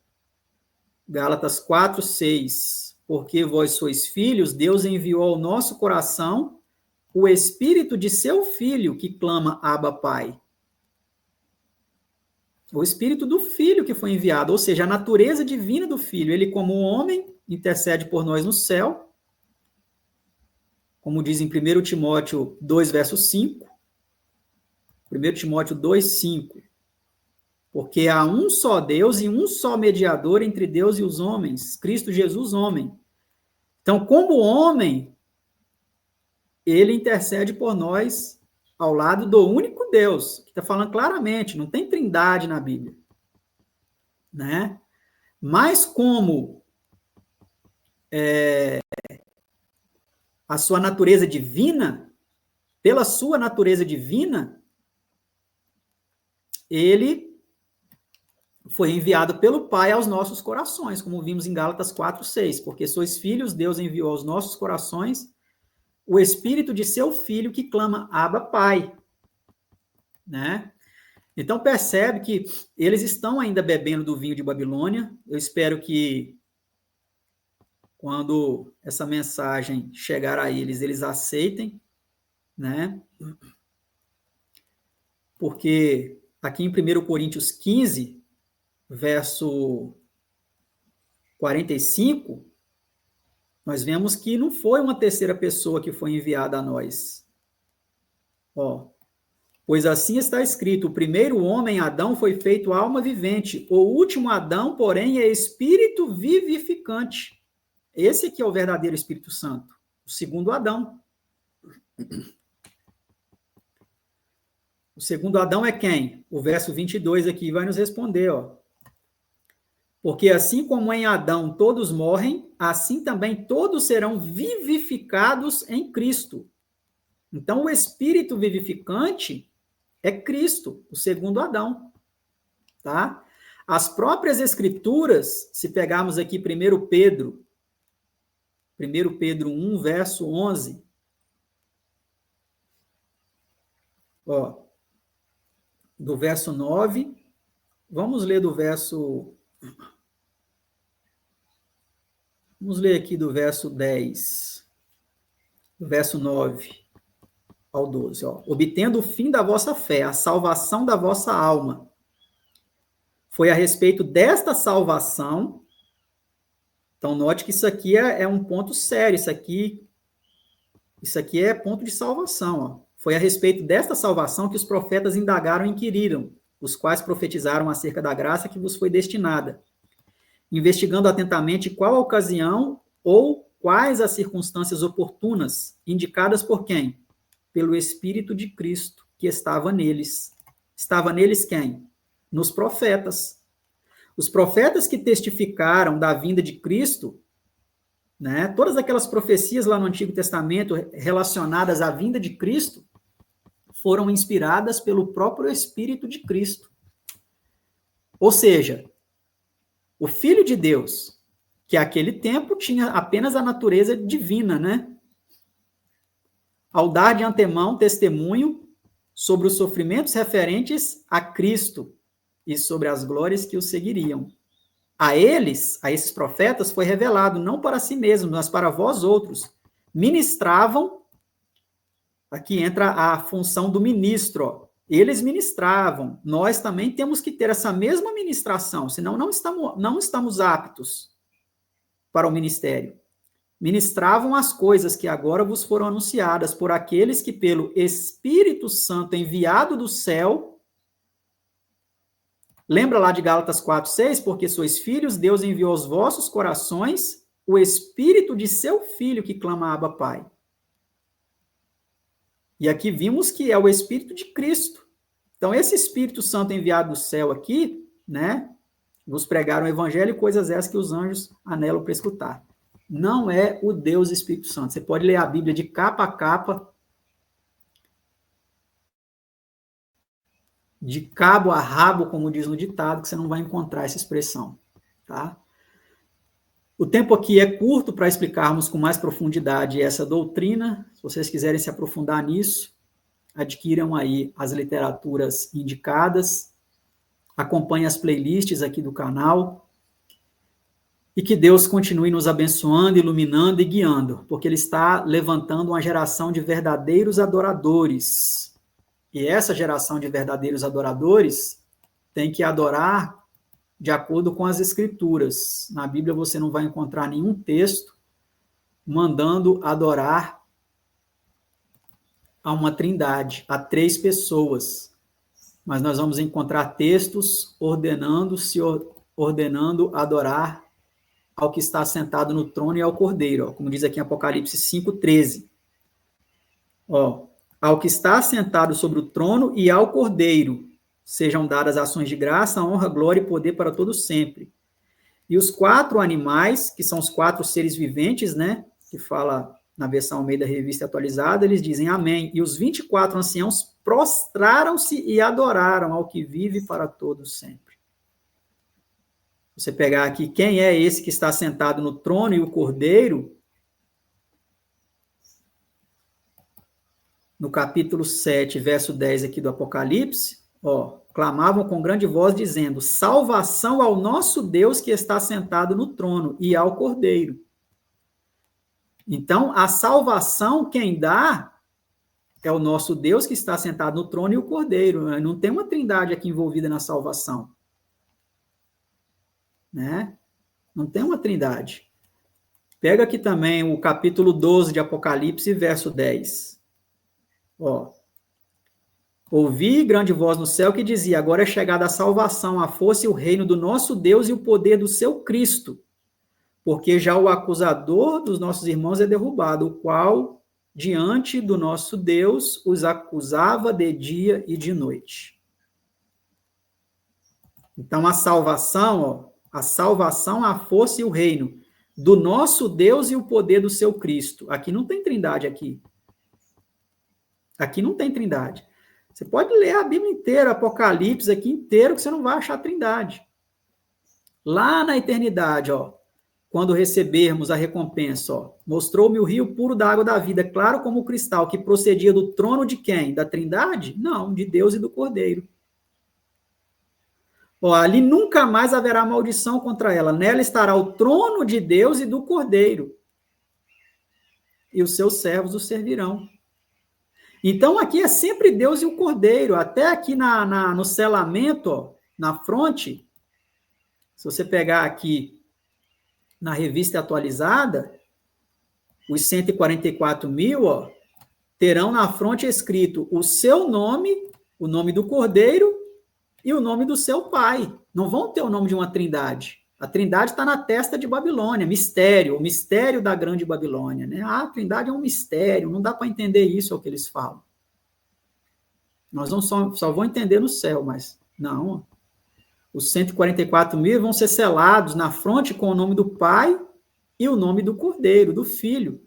Gálatas 4, 6. Porque vós sois filhos, Deus enviou ao nosso coração o Espírito de seu Filho, que clama, Abba, Pai. O Espírito do Filho que foi enviado, ou seja, a natureza divina do Filho. Ele, como homem, intercede por nós no céu, como diz em 1 Timóteo 2, verso 5. 1 Timóteo 2, 5. Porque há um só Deus e um só mediador entre Deus e os homens, Cristo Jesus, homem. Então, como homem, ele intercede por nós ao lado do único Deus, que está falando claramente, não tem trindade na Bíblia. Né? Mas como a sua natureza divina, pela sua natureza divina, ele foi enviado pelo Pai aos nossos corações, como vimos em Gálatas 4, 6. Porque sois filhos, Deus enviou aos nossos corações o Espírito de seu Filho que clama, Abba, Pai. Né? Então, percebe que eles estão ainda bebendo do vinho de Babilônia. Eu espero que, quando essa mensagem chegar a eles, eles aceitem, né? Porque aqui em 1 Coríntios 15, verso 45, nós vemos que não foi uma terceira pessoa que foi enviada a nós. Ó, pois assim está escrito, o primeiro homem, Adão, foi feito alma vivente, o último Adão, porém, é espírito vivificante. Esse aqui é o verdadeiro Espírito Santo, o segundo Adão. O segundo Adão é quem? O verso 22 aqui vai nos responder, ó. Porque assim como em Adão todos morrem, assim também todos serão vivificados em Cristo. Então, o Espírito vivificante é Cristo, o segundo Adão. Tá? As próprias Escrituras, se pegarmos aqui 1 Pedro 1, verso 11, ó, do verso 9, vamos ler do verso... Vamos ler aqui do verso 10, do verso 9 ao 12. Ó. Obtendo o fim da vossa fé, a salvação da vossa alma. Foi a respeito desta salvação. Então, note que isso aqui é um ponto sério. Isso aqui é ponto de salvação. Ó. Foi a respeito desta salvação que os profetas indagaram e inquiriram, os quais profetizaram acerca da graça que vos foi destinada, investigando atentamente qual a ocasião ou quais as circunstâncias oportunas indicadas por quem? Pelo Espírito de Cristo que estava neles. Estava neles quem? Nos profetas. Os profetas que testificaram da vinda de Cristo né? Todas aquelas profecias lá no Antigo Testamento relacionadas à vinda de Cristo foram inspiradas pelo próprio Espírito de Cristo. Ou seja, o Filho de Deus, que àquele tempo tinha apenas a natureza divina, né? Ao dar de antemão testemunho sobre os sofrimentos referentes a Cristo e sobre as glórias que o seguiriam. A eles, a esses profetas, foi revelado, não para si mesmos, mas para vós outros. Ministravam, aqui entra a função do ministro, ó. Eles ministravam, nós também temos que ter essa mesma ministração, senão não estamos aptos para o ministério. Ministravam as coisas que agora vos foram anunciadas por aqueles que, pelo Espírito Santo enviado do céu, lembra lá de Gálatas 4:6, porque sois filhos, Deus enviou aos vossos corações o Espírito de seu Filho que clama Abba, Pai. E aqui vimos que é o Espírito de Cristo. Então, esse Espírito Santo enviado do céu aqui, né, vos pregaram o evangelho e coisas essas que os anjos anelam para escutar. Não é o Deus Espírito Santo. Você pode ler a Bíblia de capa a capa, de cabo a rabo, como diz no ditado, que você não vai encontrar essa expressão, tá? O tempo aqui é curto para explicarmos com mais profundidade essa doutrina. Se vocês quiserem se aprofundar nisso, adquiram aí as literaturas indicadas, acompanhem as playlists aqui do canal, e que Deus continue nos abençoando, iluminando e guiando, porque Ele está levantando uma geração de verdadeiros adoradores. E essa geração de verdadeiros adoradores tem que adorar de acordo com as Escrituras. Na Bíblia você não vai encontrar nenhum texto mandando adorar a uma trindade, a 3 pessoas. Mas nós vamos encontrar textos ordenando adorar ao que está sentado no trono e ao Cordeiro, ó, como diz aqui em Apocalipse 5:13. Ó, ao que está sentado sobre o trono e ao Cordeiro sejam dadas ações de graça, honra, glória e poder para todos sempre. E os 4 animais, que são os 4 seres viventes, né, que fala na versão Almeida Revista Atualizada, eles dizem amém. E os 24 anciãos prostraram-se e adoraram ao que vive para todos sempre. Você pegar aqui, quem é esse que está sentado no trono e o Cordeiro? No capítulo 7, verso 10 aqui do Apocalipse, ó, clamavam com grande voz, dizendo, salvação ao nosso Deus que está sentado no trono e ao Cordeiro. Então, a salvação quem dá é o nosso Deus que está sentado no trono e o Cordeiro. Não tem uma trindade aqui envolvida na salvação. Né? Não tem uma trindade. Pega aqui também o capítulo 12 de Apocalipse, verso 10. Ó. Ouvi grande voz no céu que dizia, agora é chegada a salvação, a força e o reino do nosso Deus e o poder do seu Cristo, porque já o acusador dos nossos irmãos é derrubado, o qual, diante do nosso Deus, os acusava de dia e de noite. Então, a salvação, a força e o reino do nosso Deus e o poder do seu Cristo. Aqui não tem trindade aqui. Aqui não tem trindade. Você pode ler a Bíblia inteira, Apocalipse aqui inteiro, que você não vai achar trindade. Lá na eternidade, ó, quando recebermos a recompensa, ó, mostrou-me o rio puro da água da vida, claro como o cristal, que procedia do trono de quem? Da trindade? Não, de Deus e do Cordeiro. Ó, ali nunca mais haverá maldição contra ela. Nela estará o trono de Deus e do Cordeiro. E os seus servos o servirão. Então, aqui é sempre Deus e o Cordeiro. Até aqui no selamento, ó, na fronte, se você pegar aqui na revista atualizada, os 144 mil, ó, terão na fronte escrito o seu nome, o nome do Cordeiro e o nome do seu pai. Não vão ter o nome de uma trindade. A trindade está na testa de Babilônia, mistério, o mistério da grande Babilônia. Né? A trindade é um mistério, não dá para entender isso, é o que eles falam. Nós não só vamos entender no céu, mas não. Os 144 mil vão ser selados na fronte com o nome do Pai e o nome do Cordeiro, do Filho.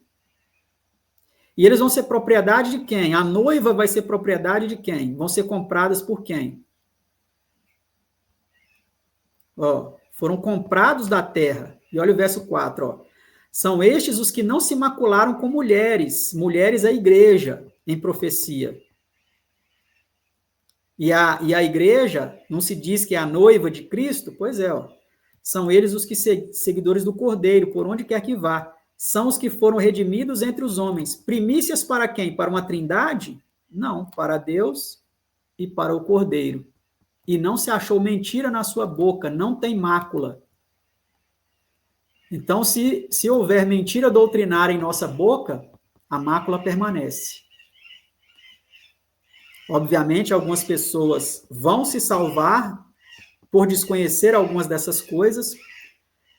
E eles vão ser propriedade de quem? A noiva vai ser propriedade de quem? Vão ser compradas por quem? Ó, foram comprados da terra. E olha o verso 4, ó. São estes os que não se macularam com mulheres. Mulheres é a igreja, em profecia. E a igreja, não se diz que é a noiva de Cristo? Pois é, ó. São eles os que seguidores do Cordeiro, por onde quer que vá. São os que foram redimidos entre os homens. Primícias para quem? Para uma trindade? Não, para Deus e para o Cordeiro. E não se achou mentira na sua boca, não tem mácula. Então, se houver mentira doutrinária em nossa boca, a mácula permanece. Obviamente, algumas pessoas vão se salvar por desconhecer algumas dessas coisas,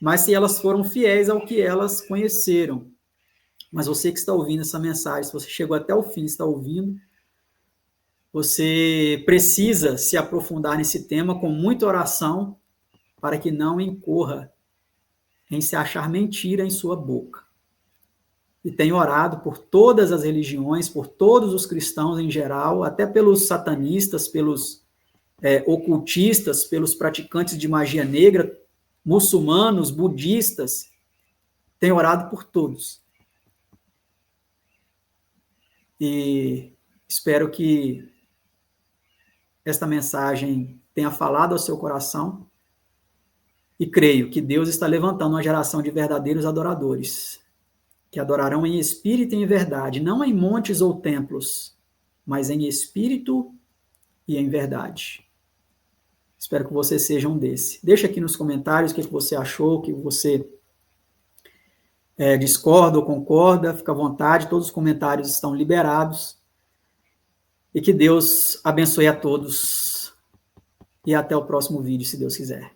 mas se elas foram fiéis ao que elas conheceram. Mas você que está ouvindo essa mensagem, se você chegou até o fim, está ouvindo, você precisa se aprofundar nesse tema com muita oração para que não incorra em se achar mentira em sua boca. E tenho orado por todas as religiões, por todos os cristãos em geral, até pelos satanistas, pelos ocultistas, pelos praticantes de magia negra, muçulmanos, budistas. Tenho orado por todos. E espero que esta mensagem tenha falado ao seu coração e creio que Deus está levantando uma geração de verdadeiros adoradores, que adorarão em espírito e em verdade, não em montes ou templos, mas em espírito e em verdade. Espero que você seja um desse. Deixa aqui nos comentários o que você achou, o que você discorda ou concorda, fica à vontade, todos os comentários estão liberados. E que Deus abençoe a todos. E até o próximo vídeo, se Deus quiser.